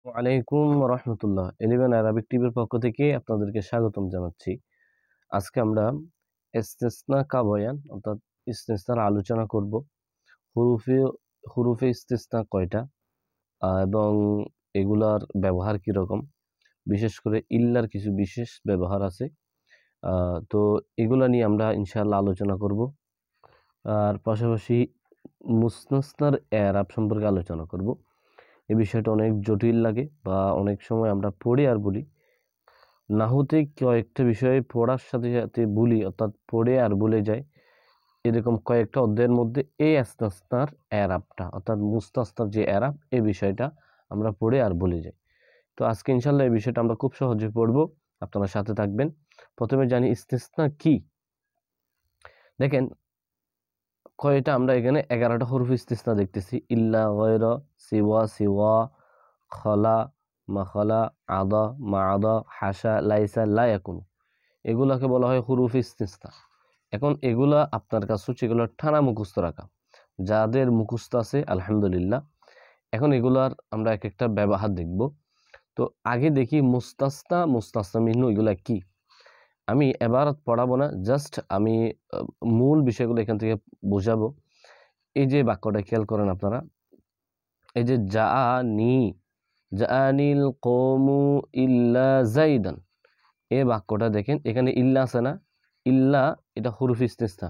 ওয়ালাইকুম রহমতুল্লাহ। 11 আরাবিক টিভির পক্ষ থেকে আপনাদেরকে স্বাগতম জানাচ্ছি। আজকে আমরা ইস্তিসনা কা বয়ান অর্থাৎ ইস্তিসনার আলোচনা করব। হুরুফে হুরুফে ইস্তিসনা কয়টা এবং এগুলার ব্যবহার কি রকম, বিশেষ করে ইল্লার কিছু বিশেষ ব্যবহার আছে। তো এগুলা নিয়ে আমরা ইনশাআল্লাহ আলোচনা করব। আর পাশাপাশি মুস্তাসনার এরাব সম্পর্কে আলোচনা করব। এই বিষয়টা অনেক জটিল লাগে বা অনেক সময় আমরা পড়ে আর বলি, নাহুতে কয়েকটা বিষয়ে পড়ার সাথে সাথে বলি, অর্থাৎ পড়ে আর বলে যায়। এরকম কয়েকটা অধ্যায়ের মধ্যে এই ইস্তিসনার এরাবটা অর্থাৎ মুস্তাসনার যে এরাব, এই বিষয়টা আমরা পড়ে আর বলে যাই। তো আজকে ইনশাল্লাহ এই বিষয়টা আমরা খুব সহজে পড়বো, আপনারা সাথে থাকবেন। প্রথমে জানি ইস্তিসনা কি। দেখেন কয়টা আমরা এখানে 11টা হরফ ইস্তিসনা দেখতেছি। ইল্লা, গয়রা, সিওয়া, সিওয়া, খলা, মাখলা, আদা, মাআদা, হাসা, লাইসা, লা ইয়াকুন, এগুলাকে বলা হয় হুরুফ ইস্তিসনা। এখন এগুলা আপনার কাছে হচ্ছে এগুলো ঠানা মুখস্থ রাখা, যাদের মুখস্থ আছে আলহামদুলিল্লাহ। এখন এগুলার আমরা এক একটা ব্যবহার দেখব। তো আগে দেখি মুস্তাসনা, মুস্তাসনা মিনহু এগুলা কি। আমি এবার পড়াবো না, জাস্ট আমি মূল বিষয়গুলো এখান থেকে বোঝাবো। এই যে বাক্যটা খেয়াল করেন আপনারা, এই যে জাআনিল কওমু ইল্লা যাইদান, এই বাক্যটা দেখেন এখানে ইল্লা আছে না? ইল্লা এটা হুরুফ ইস্তিসনা।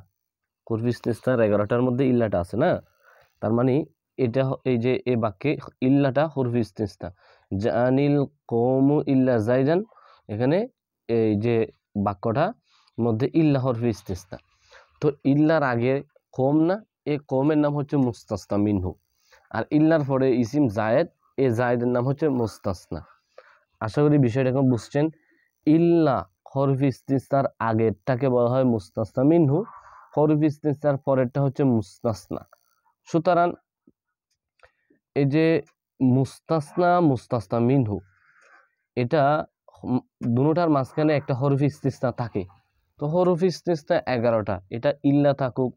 হুরুফ ইস্তিসনার 11টার মধ্যে ইল্লাটা আছে না? তার মানে এটা এই যে এই বাক্যে ইল্লাটা হুরুফ ইস্তিসনা। জাআনিল কওমু ইল্লা যাইদান, এখানে এই যে বাক্যটা মধ্যে ইল্লা হুরুফ ইস্তিসনা। তো ইল্লার আগে কম না, এই কমের নাম হচ্ছে মুস্তাসনা মিনহু। আর ইল্লার পরে ইসিম জায়েদ, এই জায়েদের নাম হচ্ছে মুস্তাসনা। আশা করি বিষয়টা এখন বুঝছেন। ইল্লা হরফ ইস্তিসনার আগেরটাকে বলা হয় মুস্তাসনা মিনহু, হরফ ইস্তিসনার পরেরটা হচ্ছে মুস্তাসনা। সুতরাং এই যে মুস্তাসনা, মুস্তাসনা মিনহু, এটা দুটোটার মাঝখানে একটা হরফ ইস্তিসনা থাকে। তো হরফ ইস্তিসনা 11টা, এটা ইল্লা থাকুক,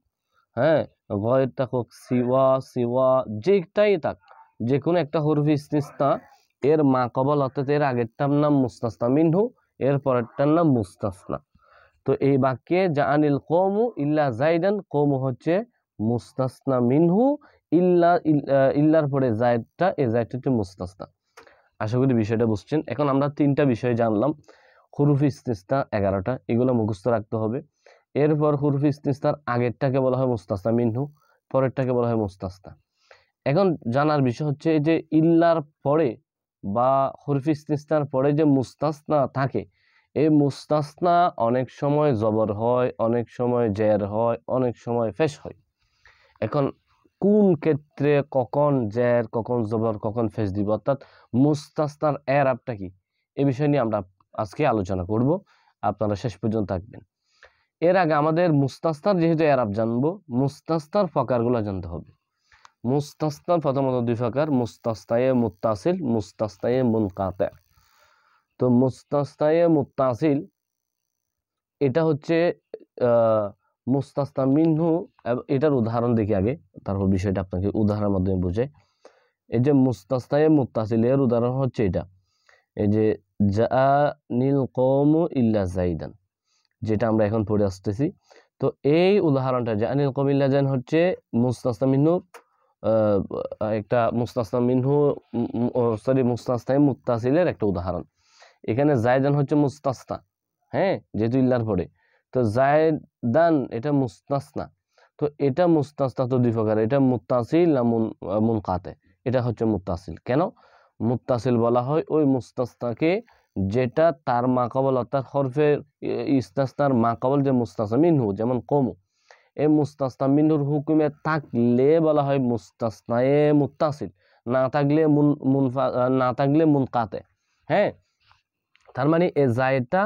হ্যাঁ, গয়ের থাকুক, সিওয়া, সিওয়া, যেটাই থাক, যে কোনো একটা হরফ ইস্তিসনা এর মা কবল অর্থাৎ এর আগেরটার নাম মুস্তাসনা মিনহু, এর পরেরটার নাম মুস্তাসনা। তো এই বাক্যে জাআনিল কওমু ইল্লা যাইদান, কওমু হচ্ছে মুস্তাসনা মিনহু, ইল্লার পরে জায়েদটা, এই জায়েদটা হচ্ছে মুস্তাসনা। আশা করি বিষয়টা বুঝছেন। এখন আমরা তিনটা বিষয় জানলাম। হুরুফ ইস্তিসনা 11টা, এগুলো মুখস্থ রাখতে হবে। এরপর হুরুফ ইস্তিসনার আগেরটাকে বলা হয় মুস্তাসনা মিনহু, পরেরটাকে বলা হয় মুস্তাসনা। এখন জানার বিষয় হচ্ছে এই যে ইল্লার পরে বা হুরুফ ইস্তিসনার পরে যে মুস্তাসনা থাকে, এই মুস্তাসনা অনেক সময় জবর হয়, অনেক সময় জের হয়, অনেক সময় ফেশ হয়। এখন কোন ক্ষেত্রে কখন জের, কখন জবর, কখন ফেশ দিব, অর্থাৎ মুস্তাসনার এরাবটা কি, এই বিষয় নিয়ে আমরা আজকে আলোচনা করব। আপনারা শেষ পর্যন্ত থাকবেন। এর আগে আমাদের মুস্তাসনার যেহেতু এরাব জানবো, মুস্তাসনার প্রকারগুলো জানতে হবে। মুস্তাসনা প্রথমত দুই প্রকার, মুস্তাসনায়ে মুত্তাসিল, মুস্তাসনায়ে মুনকাতি। তো মুস্তাসনায়ে মুত্তাসিল এটা হচ্ছে মুস্তাসনা মিনহু। এটার উদাহরণ দেখি আগে, তারপর বিষয়টা আপনাকে উদাহরণের মাধ্যমে বুঝে। এই যে মুস্তাসনায়ে মুত্তাসিল এর উদাহরণ হচ্ছে এটা, এই যে জাআনিল কওমু ইল্লা যাইদান, যেটা আমরা এখন পড়ে আসতেছি। তো এই উদাহরণটা জাআনিল কওমু ইল্লা যাইদান হচ্ছে মুস্তাসনা মিনহু, একটা মুস্তাসনা মিনহু মুস্তাসনায়ে মুত্তাসিলের একটা উদাহরণ। এখানে জায়দান হচ্ছে মুস্তাসনা, হ্যাঁ, যেহেতু ইল্লার পরে। তো জায়দান এটা মুস্তাসনা। তো এটা মুস্তাসনা তো দুই প্রকার, এটা মুত্তাসিল না মুনকাতে। এটা হচ্ছে মুত্তাসিল। কেন মুত্তাসিল বলা হয়? ওই মুস্তাসনাকে যেটা তার মাকাবল অর্থাৎ হরফের ইস্তিসনার মাকাবল যে মুস্তাসনা মিনহু, যেমন কওমু, এই মুস্তাসনা মিনহুর হুকুমে থাকলে বলা হয় মুস্তাসনায়ে মুত্তাসিল, না থাকলে মুনকাতে। হ্যাঁ, তার মানে এই জায়েদটা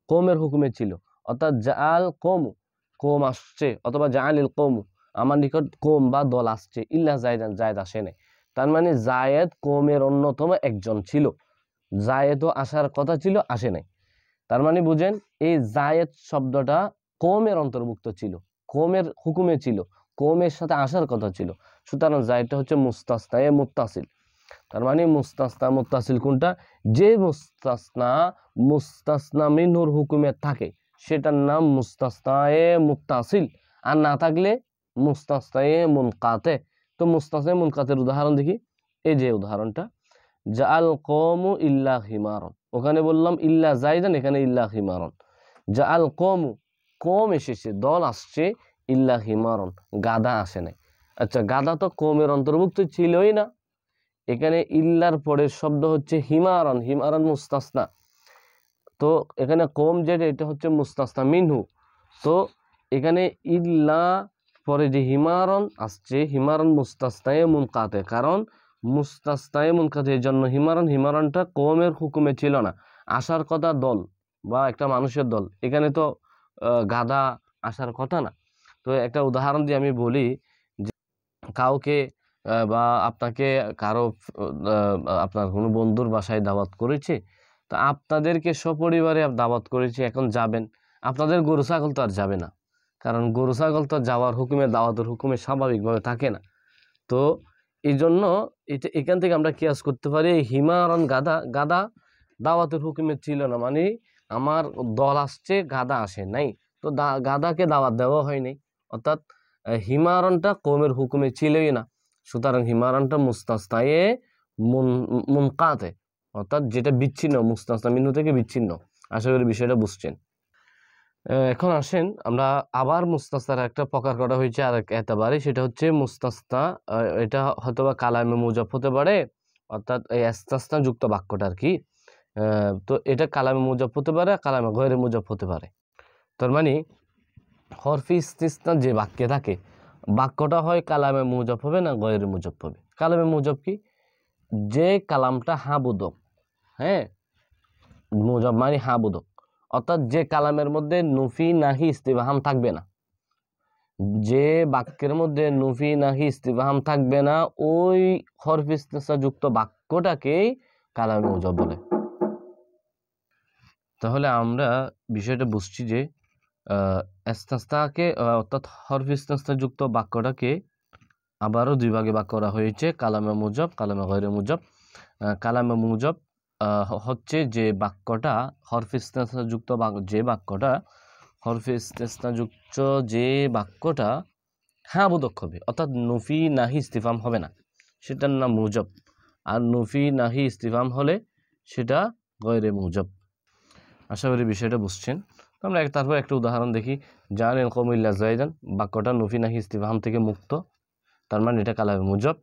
কওমের হুকুমে ছিল, অর্থাৎ জাআল কওমু, কওম আসছে, অথবা জাআলিল কওমু, আমার নিকট কওম বা দল আসছে, ইল্লা যায়দান, যায়েদ আসে নাই। তার মানে জায়েদ কওমের অন্যতম একজন ছিল, জায়েদও আসার কথা ছিল, আসে নাই। তার মানে বুঝেন, এই জায়েদ শব্দটা কওমের অন্তর্ভুক্ত ছিল, কওমের হুকুমে ছিল, কওমের সাথে আসার কথা ছিল। সুতরাং জায়েদটা হচ্ছে মুস্তাসনায়ে মুত্তাসিল। তার মানে মুস্তাসনা মুত্তাসিল কোনটা? যে মুস্তাসনা মুস্তাসনা মিনহুর হুকুমে থাকে সেটার নাম মুস্তাসনায়ে মুত্তাসিল, আর না থাকলে মুস্তাসনায়ে মুনকাতে। তো মুস্তাসনায়ে মুনকাতের উদাহরণ দেখি। এই যে উদাহরণটা, জাআল কওমু ইল্লা হিমারন, ওখানে বললাম ইল্লা জাইদান, এখানে ইল্লা হিমারন। জাআল কওমু, কওম এসেছে, দল আসছে, ইল্লা হিমারন, গাধা আসে নাই। আচ্ছা, গাধা তো কওমের অন্তর্ভুক্ত ছিলই না, এখানে ইল্লার পরের শব্দ হচ্ছে হিমারন, হিমারন মুস্তাসনা। তো এখানে কওম যেটা এটা হচ্ছে মুস্তাসনা মিনহু, তো এখানে ইল্লা পরে যে হিমারন আসছে, হিমারন মুস্তাসনায়ে মুনকাতে, কারণ মুস্তাসনায়ে মুনকাতে, এর জন্য হিমারন, হিমারনটা কওমের হুকুমে ছিল না, আসার কথা দল বা একটা মানুষের দল, এখানে তো গাধা আসার কথা না। তো একটা উদাহরণ দিয়ে আমি বলি, যে কাউকে বা আপনাকে কারো আপনার কোনো বন্ধুর বাসায় দাওয়াত করেছে, তো আপনাদেরকে সপরিবারে দাওয়াত করেছে, এখন যাবেন, আপনাদের গরু ছাগল তো আর যাবে না, কারণ গরু ছাগল তো যাওয়ার হুকুমে দাওয়াতের হুকুমে স্বাভাবিকভাবে থাকে না। তো এই জন্য এটা এখান থেকে আমরা কিয়াস করতে পারি, হিমারন গাধা, গাধা দাওয়াতের হুকুমে ছিল না, মানে আমার দল আসছে, গাধা আসে নাই, তো গাধাকে দাওয়াত দেওয়া হয়নি, অর্থাৎ হিমারনটা কওমের হুকুমে ছিলই না, সুতরাং হিমারনটা মুস্তাসনায়ে মুনকাতে, অর্থাৎ যেটা বিচ্ছিন্ন, মুস্তাসনা মিনহু থেকে বিচ্ছিন্ন। আশা করি বিষয়টা বুঝছেন। এখন আসেন আমরা আবার মুস্তাসনার একটা প্রকার করা হয়েছে আর এতবারে, সেটা হচ্ছে মুস্তাসনা, এটা হয়তোবা কালামে মুজাব হতে পারে, অর্থাৎ এই ইস্তাসনা যুক্ত বাক্যটা আর কি। তো এটা কালামে মুজাব হতে পারে, কালামে গয়রে মুজাব হতে পারে। তার মানে হরফি ইস্তিসনা যে বাক্যে থাকে, বাক্যটা হয় কালামে মুজাব হবে না গয়রে মুজাব হবে। কালামে মুজাব কি? যে কালামটা হাবোধক, হ্যাঁ, মুজাব মানে হাবোধক, অর্থাৎ যে কালামের মধ্যে নুফি নাহি ইস্তিফহাম থাকবে না, যে বাক্যের মধ্যে নুফি নাহি ইস্তিফহাম থাকবে না, ওই হরফ ইস্তিসনা যুক্ত বাক্যটাকেই কালামে মুজাব বলে। তাহলে আমরা বিষয়টা বুঝছি যে ইস্তিসনাকে অর্থাৎ হরফ ইস্তিসনা যুক্ত বাক্যটাকে আবারও দুই ভাগে ভাগ করা হয়েছে, কালামে মুজাব, কালামে গয়রে মুজাব। কালামে মুজাব হচ্ছে যে বাক্যটা হরফ ইস্তিসনা যুক্ত, যে বাক্যটা হরফ ইস্তিসনা যুক্ত, যে বাক্যটা হ্যাঁ বোধক হবে, অর্থাৎ নুফি নাহি ইস্তিফহাম হবে না, সেটার নাম মুজাব। আর নুফি নাহি ইস্তিফহাম হলে সেটা গয়রে মুজাব। আশা করি বিষয়টা বুঝছেন। আমরা তারপর একটা উদাহরণ দেখি। জাআলিল কওমু ইল্লা যায়দান, বাক্যটা নুফি নাহি ইস্তিফহাম থেকে মুক্ত, তার মানে এটা কালামে মুজাব।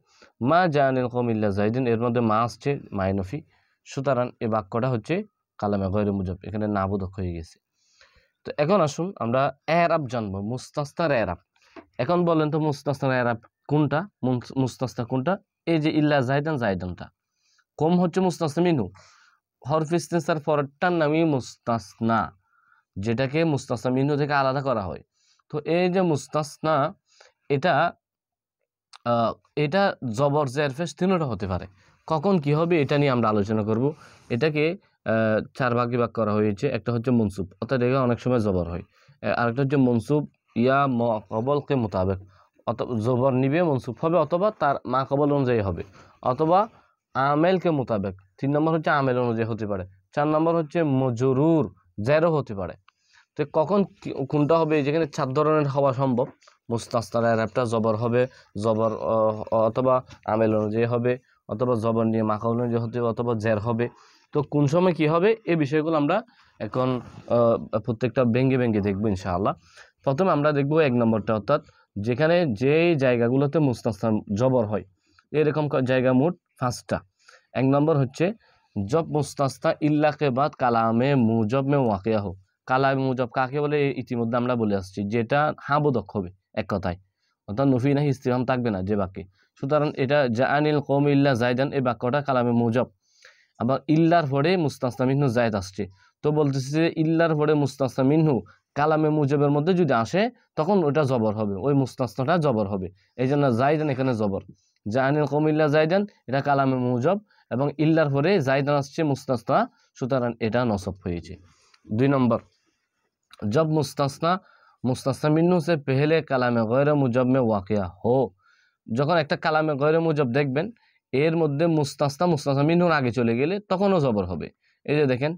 মা জাআলিল কওমু ইল্লা যায়দান, এর মধ্যে মা আসছে, মায়ে নফি, সুতরাং এই বাক্যটা হচ্ছে কালামে গয়রে মুজাব, এখানে না বোধক হয়ে গেছে। তো এখন আসুন আমরা এরাব জানবো, মুস্তাসনার এরাব। এখন বলেন তো মুস্তাসনার এরাব কোনটা? মুস্তাসনা কোনটা? এই যে ইল্লা যায়দান, যায়দানটা কম হচ্ছে মুস্তাসনা মিনহু, হরফ ইস্তিসনার পরেরটার নামই মুস্তাসনা, যেটাকে মুস্তাসনা মিনহু থেকে আলাদা করা হয়। তো এই যে মুস্তাসনা, এটা এটা জবর জের পেশ তিনটা হতে পারে। কখন কি হবে এটা নিয়ে আমরা আলোচনা করব। এটাকে চার ভাগে ভাগ করা হয়েছে। একটা হচ্ছে মনসুব, অর্থাৎ এটা অনেক সময় জবর হয়। আরেকটা হচ্ছে মনসুব ইয়া মাকবলকে মোতাবেক, অথবা জবর নিবে মনসুব হবে, অথবা তার মাকবল অনুযায়ী হবে, অথবা আমেলকে মোতাবেক। 3 নম্বর হচ্ছে আমেল অনুযায়ী হতে পারে। 4 নম্বর হচ্ছে মজরুর জেরও হতে পারে। তো কখন কোনটা হবে? যেখানে 4 ধরনের হওয়া সম্ভব। মুস্তাসনার এরাবটা জবর হবে, জবর অথবা আমেল অনুযায়ী হবে, অথবা জবর নিয়ে মাকবল অনুযায়ী হতে হবে, অথবা জের হবে। তো কোন সময় কি হবে এই বিষয়গুলো আমরা এখন প্রত্যেকটা ভেঙ্গে ভেঙ্গে দেখবো ইনশাআল্লাহ। প্রথমে আমরা দেখবো 1 নম্বরটা, অর্থাৎ যেখানে যেই জায়গাগুলোতে মুস্তাসনা জবর হয়, এরকম জায়গা মোট 5টা। 1 নম্বর হচ্ছে জব মুস্তাসনা ইল্লা কে বাদ কালামে মুজাব মে ওয়াকিয়া হো। কালামে মুজাব কাকে বলে ইতিমধ্যে আমরা বলে আসছি, যেটা হাবোধক হবে এক কথায়, অর্থাৎ নফি নাহি ইস্তিফহাম থাকবে না যে বাক্যে। সুতরাং এটা জাআনিল কওমু ইল্লা যায়দান, এই বাক্যটা কালামে মুজাব। আবার ইল্লার পরে মুস্তাসনা মিনহু যায়েদ আসছে, তো বলতেছে যে ইল্লার পরে মুস্তাসনা মিনহু কালামে মুজাবের মধ্যে যদি আসে তখন ওটা জবর হবে, ওই মুস্তাসনাটা জবর হবে। এই জন্য যায়দান এখানে জবর, জাআনিল কওমু ইল্লা যায়দান এটা কালামে মুজাব, এবং ইল্লার পরে যায়দান আসছে মুস্তাসনা, সুতরাং এটা নসব হয়েছে। 2 নম্বর, जब मुस्तासना मिन्नू से पहले कलामे गैर मुजब में वाक़िया हो, যখন একটা কালামে গয়রে মুজাব দেখবেন, এর মধ্যে মুস্তাসনা মুস্তাসনা মিনহুর আগে চলে গেলে তখনও জবর হবে। এই যে দেখেন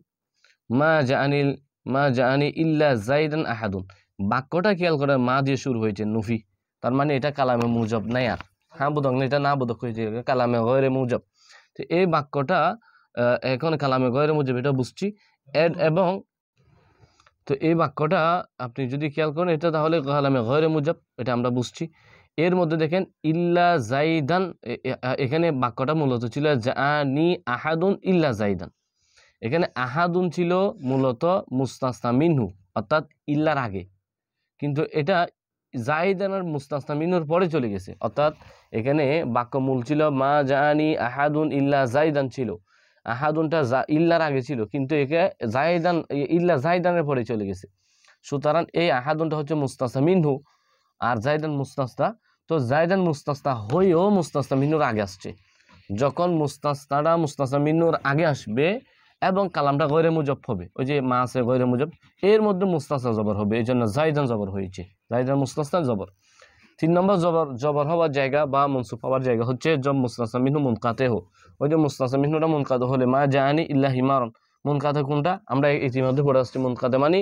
মা জাআনি ইল্লা যাইদান আহাদুন, বাক্যটা খেয়াল করে মা দিয়ে শুরু হয়েছে নুফি, তার মানে এটা কালামে মুজব নাই আর, হ্যাঁ বোধক না, এটা না বোধক হয়েছে কালামে গয়রে মুজব। তো এই বাক্যটা এখন কালামে গয়রে মুজব, এটা বুঝছি। এবং তো এই বাক্যটা আপনি যদি খেয়াল করেন এটা তাহলে কালামে গয়রে মুজব, এটা আমরা বুঝছি। এর মধ্যে দেখেন ইল্লা জাইদান, এখানে বাক্যটা মূলত ছিল জাআনি আহাদুন ইল্লা জাইদান, এখানে আহাদুন ছিল মূলত মুস্তাসনা মিনহু অর্থাৎ ইল্লার আগে, কিন্তু এটা জাইদান আর মুস্তাসনা মিনহুর পরে চলে গেছে, অর্থাৎ এখানে বাক্য মূল ছিল মা জাআনি আহাদুন ইল্লা জাইদান ছিল, আহাদুনটা ইল্লার আগে ছিল, কিন্তু একে জাইদান ইল্লা জাইদানের পরে চলে গেছে। সুতরাং এই আহাদুনটা হচ্ছে মুস্তাসনা মিনহু আর জাইদান মুস্তাসনা। তো জাইদান মুস্তাসনা হয়েও মুস্তাসনা মিনহুর আগে আসছে, যখন মুস্তাসনাটা মুস্তাসনা মিনহুর আগে আসবে এবং কালামটা গয়রে মুজব হবে, ওই যে মা আছে গয়রে মুজব, এর মধ্যে মুস্তাসনা জবর হবে, এই জন্য জাইদান জবর হয়েছে, জাইদান মুস্তাসনা জবর। 3 নম্বর জবর হওয়ার জায়গা বা মনসুব হওয়ার জায়গা হচ্ছে জব মুস্তাসনা মিনহু মুনকাতে হো, ওই যে মুস্তাসনা মিনহুটা মুনকাতে হলে মা জাআনি ইল্লা হিমারন, মুনকাতে কোনটা আমরা ইতিমধ্যে পড়ে আসছি, মুনকাতে মানে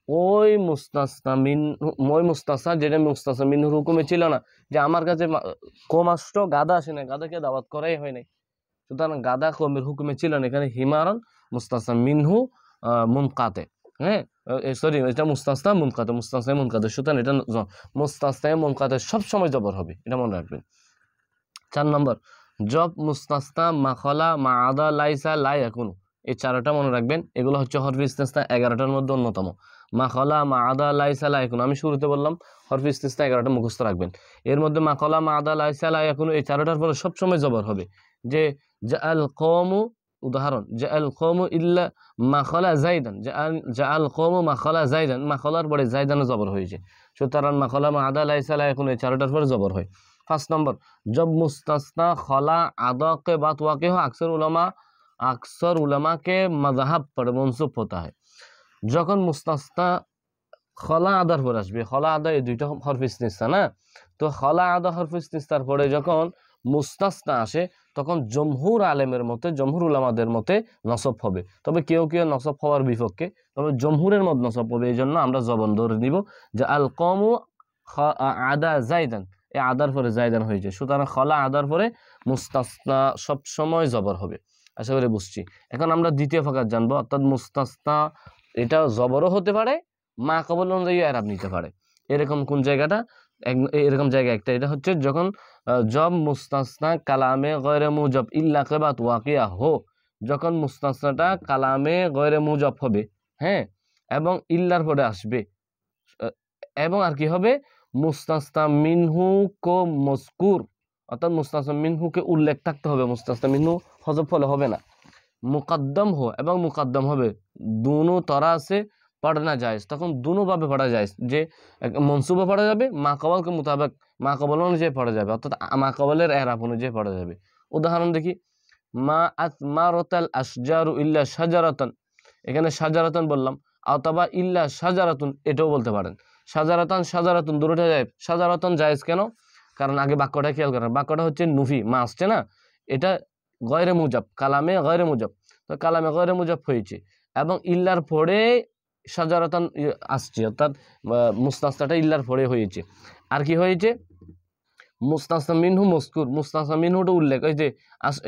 ওই মুস্তাসনা মিনহু, ওই মুস্তাসনা যেটা মুস্তাসনা মিনহুর হুকুমে ছিল না, যে আমার কাছে কম আসতো গাদা আসে না, গাদাকে দাওয়াত করাই হয় নাই, সুতরাং গাদা কমের হুকুমে ছিল না, এখানে হিমারন মুস্তাসনা মিনহু মুনকাতে, হ্যাঁ সরি এটা মুস্তাসনা মুনকাতে, মুস্তাসনা মুনকাতে, সুতরাং এটা মুস্তাসনা মুনকাতে সব সময় জবর হবে, এটা মনে রাখবেন। 4 নম্বর জব মুস্তাসনা মাখলা মাআদা লাইসা লা ইয়াকুনু, এই 4টা মনে রাখবেন, এগুলো হচ্ছে হরফে ইস্তিসনা 11টার মধ্যে অন্যতম। মাখলা মাআদা লাইসা লা ইয়াকুনু, আমি শুরুতে বললাম হরফে ইস্তিসনা 11টা মুখস্থ রাখবেন, এর মধ্যে মাখলা মাআদা লাইসা লা ইয়াকুনু এই 4টার পরে সব সময় জবর হবে। যে জাআল কওমু, উদাহরণ জাআল কওমু ইল্লা মাখলা যাইদান, জাআল কওমু মাখলা যাইদান, মাখলার পরে যাইদানও জবর হয়েছে, সুতরাং মাখলা মাআদা লাইসা লা ইয়াকুনু এই 4টার পরে জবর হয়। 5 নম্বর जब मुस्तासना खला आदा के बाद वाक़ हो अक्सर उलमा के मज़हब पर मंसूब होता है। যখন মুস্তাসনা খলা আদার পরে আসবে, খলা আদা এই দুইটা হরফ ইস্তিসনা না, তো খলা আদা হরফ ইস্তিসনার পরে যখন মুস্তাসনা আসে তখন জমহুর আলেমের মতে, জমহুর উলামাদের মতে নসব হবে, তবে কেউ কেউ নসব হওয়ার বিপক্ষে, তবে জমহুরের মত নসব হবে, এই জন্য আমরা জবন ধরে নিব যে আল কওমু আদা জাইদান, এই আদার পরে জাইদান হয়েছে, সুতরাং খলা আদার পরে মুস্তাসনা সব সময় জবর হবে। আশা করি বুঝছি। এখন আমরা দ্বিতীয় ফাঁকাত জানবো, অর্থাৎ মুস্তাসনা এটা জবরও হতে পারে, মা কবল অনুযায়ী এরাব নিতে পারে। এরকম কোন জায়গাটা, এরকম জায়গা একটা, এটা হচ্ছে যখন জব মুস্তাসনা কালামে গয়রে মুজব ইল্লা কে বাত ওয়াকিয়া হো, যখন মুস্তাসনাটা কালামে গয়রে মুজব হবে, হ্যাঁ, এবং ইল্লার পরে আসবে, এবং আর কি হবে মুস্তাসনা মিনহু কো মজকুর, অর্থাৎ মুস্তাসনা মিনহুকে উল্লেখ থাকতে হবে, মুস্তাসনা মিনহু হযফ হলে হবে না, মুকদ্দম হো এবং মুকদ্দম হবে, দুনো তরা আছে পড়না জায়েজ, তখন দুনো ভাবে পড়া যায়, যে মনসুবও পড়া যাবে, মা কবলকে মোতাবেক মা কবল অনুযায়ী পড়া যাবে, অর্থাৎ মা কবলের এরাব অনুযায়ী পড়া যাবে। উদাহরণ দেখি, মা আসমারাতাল আশজারু ইল্লা শাজারাতান, এখানে শাজারাতান বললাম, অথবা ইল্লা শাজারাতুন এটাও বলতে পারেন, শাজারাতান শাজারাতুন দুটোটা যায়, শাজারাতান জায়েজ কেন, কারণ আগে বাক্যটা খেয়াল করেন, বাক্যটা হচ্ছে নুফি, মা আসছে না, এটা গয়রে মুজাব, কালামে গয়রে মুজাব, তো কালামে গয়রে মুজাব হয়েছে, এবং ইল্লার পরে শাজারাতান আসছে, অর্থাৎ মুস্তাসনাটা ইল্লার পরে হয়েছে। আর কি হয়েছে, মুস্তাসনা মিনহু মজকুর, মুস্তাসনা মিনহুটা উল্লেখ, ওই যে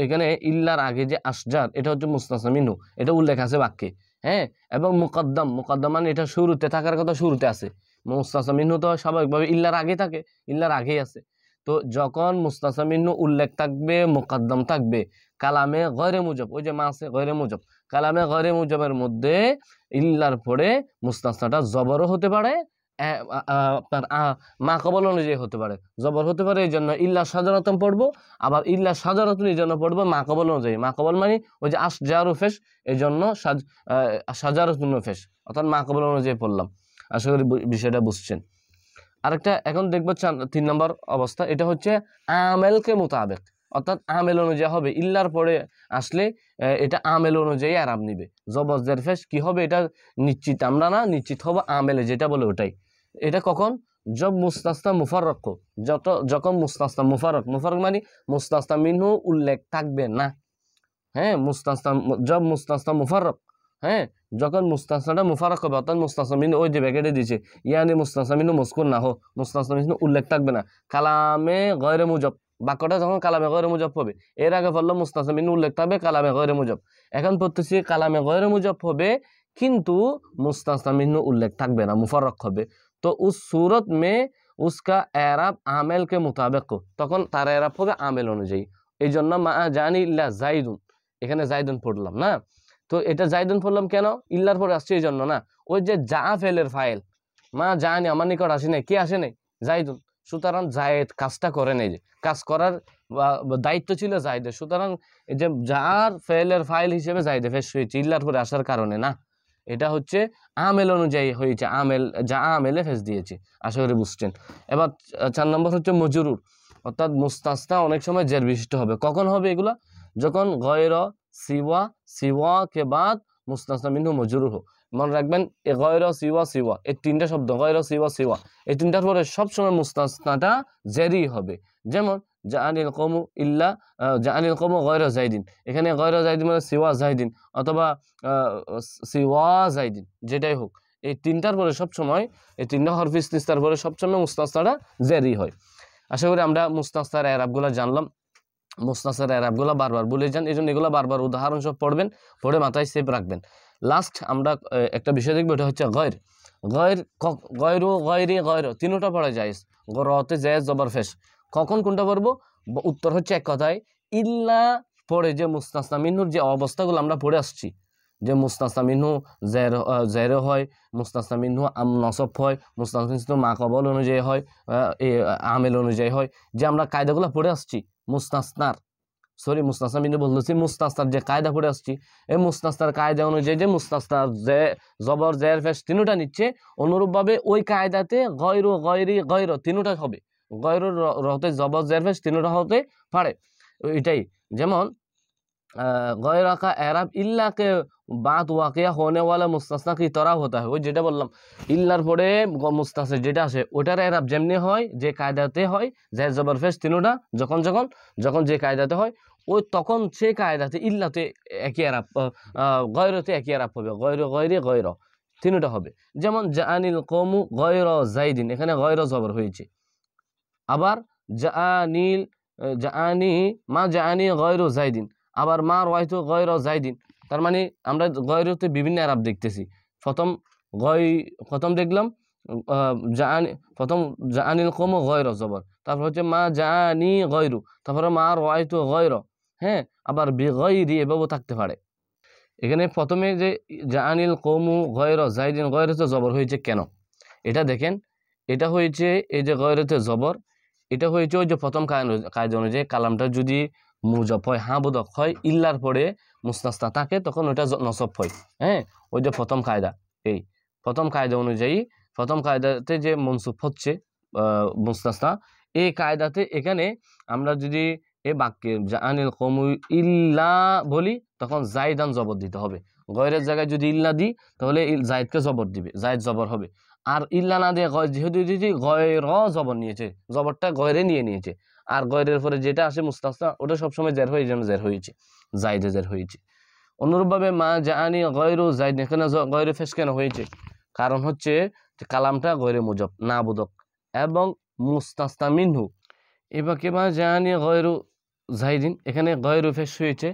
এখানে ইল্লার আগে যে আসজার, এটা হচ্ছে মুস্তাসনা মিনহু, এটা উল্লেখ আছে বাক্যে, হ্যাঁ, এবং মুকদ্দম, মুকদ্দম মানে এটা শুরুতে থাকার কথা, শুরুতে আছে, মুস্তাসনা মিনহু তো স্বাভাবিকভাবে ইল্লার আগে থাকে, ইল্লার আগেই আছে, তো যখন মুস্তাসনা মিনহু উল্লেখ থাকবে, মুকদ্দম থাকবে, কালামে গয়রে মুজব, ওই যে মা আছে গয়রে মুজব, কালামে গয়রে মুজবের মধ্যে ইল্লার পরে মুস্তাসনাটা জবরও হতে পারে, আপনার মা কবল অনুযায়ী হতে পারে, জবর হতে পারে, এই জন্য ইল্লা সাজারাতন পড়বো, আবার ইল্লা সাজারাতুন এই জন্য পড়বো মা কবল অনুযায়ী, মা কবল মানে ওই যে আশজারু ফেস, এই জন্য সাজারাতুন ফেস, অর্থাৎ মা কবল অনুযায়ী পড়লাম। আশা করি বিষয়টা বুঝছেন। আরেকটা এখন দেখবো 3 নম্বর অবস্থা, এটা হচ্ছে আমেলকে মোতাবেক, অর্থাৎ আমেল অনুযায়ী হবে, ইল্লার পরে আসলে এটা আমেল অনুযায়ী আরাম নিবে, জবর জের ফেস কি হবে এটা নিশ্চিত আমরা না, নিশ্চিত হবো আমেলে যেটা বলে ওটাই, এটা কখন, जब मुस्तास्ना मुफाररक हो, যখন মুস্তাসনা মুফাররক, মুফাররক মানে মুস্তাসনা মিনহু উল্লেখ থাকবে না। হ্যাঁ, মুস্তাসনা জব মুস্তাসনা মুফাররক, হ্যাঁ, যখন মুস্তাসনাটা মুফাররক হবে, অর্থাৎ মুস্তাসনা মিনহু ওই যে ব্র্যাকেটে দিয়েছে, ইয়ানি মুস্তাসনা মিনহু মজকুর না হো, মুস্তাসনা মিনহু উল্লেখ থাকবে না, কালামে গয়রে মুজব, বাক্যটা যখন কালামে গয়রে মুজব হবে, এর আগে বললো মুস্তাসনা মিনহু উল্লেখ থাকবে কালামে গয়রে মুজব, এখন পড়তেছি কালামে গয়রে মুজব হবে কিন্তু मुस्तासना मिन्हु उल्लेख থাকবে না, मुफर्रक হবে। तो उस सूरत में उसका एराब आमेल के मुताबिक हो, তখন তার এরাব হবে আমেল অনুযায়ী। এই জন্য মা জানি ইল্লা জাইদুন, এখানে জাইদুন পড়লাম না, তো এটা জাইদুন পড়লাম কেন, ইল্লার পরে আসছে এই জন্য না, ওই যে যা ফেলের ফাইল, মা জানি আমার নিকট আসে নাই, কে আসে নাই, জাইদুন, সুতরাং জায়েদ কাজটা করে নেই, যে কাজ করার দায়িত্ব ছিল জাইদের, সুতরাং এই যে যার ফেলের ফাইল হিসেবে জাইদে ফেস হয়েছে ইল্লার পরে আসার কারণে না, এটা হচ্ছে আমেল অনুযায়ী হয়েছে, আমেল যা আমেলে ফেস দিয়েছে। আশা করি বুঝছেন। এবার 4 নম্বর হচ্ছে মজরুর, অর্থাৎ মুস্তাসনা অনেক সময় জের বিশিষ্ট হবে। কখন হবে এগুলা, যখন গয়র সিওয়া, সিওয়া কে বাদ মুস্তাসনা মিনহু মজরুর হো। মনে রাখবেন এ গয়র সিওয়া সিওয়া এই 3টা শব্দ, গয়র সিওয়া সিওয়া এই 3টার পরে সবসময় মুস্তাসনাটা জেরি হবে। যেমন জাআনিল কওমু ইল্লা জাআনিল কওমু গয়রা জাইদিন, এখানে গয়রা জাইদিন মানে সিওয়া জাইদিন অথবা সিওয়া জাইদিন, যেটাই হোক এই 3টার পরে সবসময়, এই 3টা হরফ ইস্তিসনার পরে সবসময় মুস্তাসনাটা জেরি হয়। আশা করি আমরা মুস্তাসনার এরাবগুলো জানলাম। মুস্তাসনার এরাবগুলো বারবার ভুলে যান, এই জন্য এগুলো বারবার উদাহরণ সব পড়বেন, পড়ে মাথায় সেভ রাখবেন। লাস্ট আমরা একটা বিষয় দেখবো, এটা হচ্ছে গয়র। গয়র, গয়রু, গয়রি, গয়র তিনটা পড়া যায়, রতে জায়েজ জবর ফেস। কখন কোনটা পড়বো, উত্তর হচ্ছে এক কথায় ইল্লা পড়ে যে মুস্তাসনা মিনহুর যে অবস্থাগুলো আমরা পড়ে আসছি, যে মুস্তাসনা মিনহু জের হয়, মুস্তাসনা মিনহু নসব হয়, মুস্তাসনা মিনহু মাকবল অনুযায়ী হয়, আমেল অনুযায়ী হয়, যে আমরা কায়দাগুলো পড়ে আসছি মুস্তাসনার, সরি মুস্তাসনা মিনহু বলতেছি, মুস্তাসনার যে কায়দা পড়ে আসছি, এই মুস্তাসনার কায়দা অনুযায়ী যে মুস্তাসনার যে জবর জের ফেস তিনটা নিচ্ছে, অনুরূপভাবে ওই কায়দাতে গয়রু, গয়রি, গয়র তিনটা হবে, গয়রুর রতে জবর জের ফেস তিনটা হতে পারে। এটাই যেমন गैर का एराब इल्ला के बाद वाक़िया होने वाला मुस्तासना की तरह होता है। ওই যেটা বললাম ইল্লার পরে মুস্তাসনা যেটা আসে ওটার এরাব যেমনি হয়, যে কায়দাতে হয়, জের জবর ফেস তিনটা যখন যখন যখন যে কায়দাতে হয়, ওই তখন সেই কায়দাতে ইল্লাতে একই এরাব, গয়রতে একই এরাব হবে, গয়র, গয়রি, গয়র তিনটা হবে। যেমন জাআনিল কওমু গয়র জাইদিন, এখানে গয়র জবর হয়েছে। আবার জাআনিল জাআনি মা জাআনি গয়র জাইদিন, আবার মা রায়তু গয়র জাইদিন, তার মানে আমরা গয়রতে বিভিন্ন এরাব দেখতেছি। প্রথম দেখলাম প্রথম জাআনিল কওমু গয়র জবর, তারপর হচ্ছে মা জাআনি গয়রু, তারপরে মা রায়তু গয়র, হ্যাঁ, আবার বিগয়রি এভাবেও থাকতে পারে। এখানে প্রথমে যে জাআনিল কওমু গয়র জাইদিন, গয়রতে জবর হয়েছে কেন, এটা দেখেন, এটা হয়েছে এই যে গয়রতে জবর, এটা হয়েছে ওই যে প্রথম কায়দা অনুযায়ী কালামটা যদি মুজব হয়, হ্যাঁ বোধক হয়, ইল্লার পরে মুস্তাসনা থাকে তখন ওটা নসব হয়। হ্যাঁ, ওই যে প্রথম কায়দা, এই প্রথম কায়দা অনুযায়ী প্রথম কায়দাতে যে মনসুব হচ্ছে মুস্তাসনা, এই কায়দাতে এখানে আমরা যদি এ বাক্যে জাআনিল কওমু ইল্লা বলি তখন জাইদান জবর দিতে হবে। গয়রের জায়গায় যদি ইল্লা দিই তাহলে জাইদকে জবর দিবে, জাইদ জবর হবে। আর ইল্লা না দিয়ে যেহেতু যদি গয়র জবর নিয়েছে, জবরটা গয়রে নিয়েছে, আর গয়রের পরে যেটা আসে মুস্তাসনা ওটা সবসময় জের হয়ে, যেন জের হয়েছে, জাইদে জের হয়েছে। অনুরূপভাবে মা জাআনি গয়রু জাইদ, এখানে গয়রে ফেস কেন হয়েছে, কারণ হচ্ছে কালামটা গয়রে মুজব না বোধক এবং মুস্তাসনা মিনহু। এবার মা জাআনি গয়রু জাইদিন, এখানে গয়রু ফেস হয়েছে,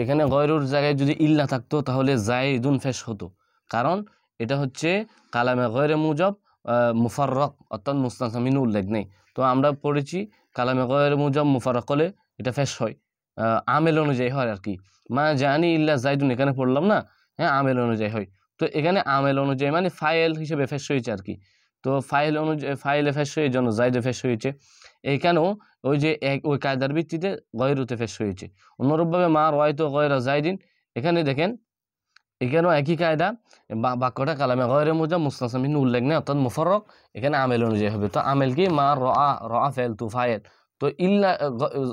এখানে গয়রুর জায়গায় যদি ইল্লা থাকতো তাহলে জাইদুন ফেস হতো, কারণ এটা হচ্ছে কালামে গয়রে মুজব মুফাররক, অর্থাৎ মুস্তাসনা মিনহু উল্লেখ নেই। তো আমরা পড়েছি কালামে গয়রে মুজব মুফাররক হলে এটা ফেস হয়, আমেল অনুযায়ী হয় আর কি। মা জানি ইল্লা জাইদুন এখানে পড়লাম না, হ্যাঁ, আমেল অনুযায়ী হয়। তো এখানে আমেল অনুযায়ী মানে ফাইল হিসেবে ফেস হয়েছে আর কি। তো ফাইল অনুযায়ী ফাইলে ফেস হয়ে জন্য জাইদে ফেস হয়েছে, এইখানেও ওই যে ওই কায়দার ভিত্তিতে গয়রুতে ফেস হয়েছে। অনুরূপভাবে মা রায়তু গয়রা জাইদিন, এখানে দেখেন এখানেও একই কায়দা, বাক্যটা কালামে গয়রে মুজব মুস্তাসনা মিনহু উল্লেখ নেই, অর্থাৎ মুফাররক, এখানে আমেল অনুযায়ী হবে। তো আমেল কি মা রা ফেল তু ফাইল, তো ইল্লা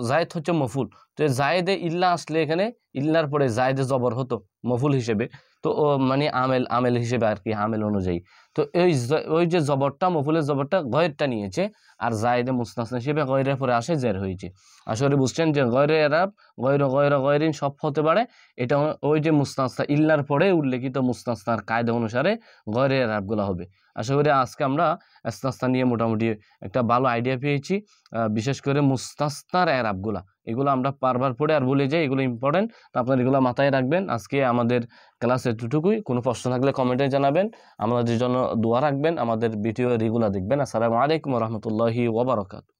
জায়েদ হচ্ছে মফুল, তো জায়েদে ইল্লা আসলে এখানে ইল্লার পরে জায়েদে জবর হতো মফুল হিসেবে, তো মানে আমেল হিসেবে আর কি, আমেল অনুযায়ী। তো ওই যে জবরটা, মফুলের জবরটা গয়েরটা নিয়েছে, আর জায়েদে মুস্তাসনা হিসেবে গয়রের পরে আসে জের হয়েছে। আসলে বুঝছেন যে গয়রে এরাব, গয়রিন সব হতে পারে। এটা ওই যে মুস্তাসনা ইল্লার পরে উল্লেখিত মুস্তাসনার কায়দা অনুসারে গয়রে এরাবগুলো হবে। আশা করি আজকে আমরা ইস্তিসনা নিয়ে মোটামুটি একটা ভালো আইডিয়া পেয়েছি। বিশেষ করে মুস্তাসনার এরাবগুলা, এগুলো আমরা বারবার পড়ে আর ভুলে যাই, এগুলো ইম্পর্টেন্ট। তো আপনারা এগুলো মাথায় রাখবেন। আজকে আমাদের ক্লাসে এতটুকুই। কোনো প্রশ্ন থাকলে কমেন্টে জানাবেন। আমাদের জন্য দোয়া রাখবেন, আমাদের ভিডিও রেগুলার দেখবেন। আসসালামু আলাইকুম ওয়া রাহমাতুল্লাহি ওয়া বারাকাতুহু।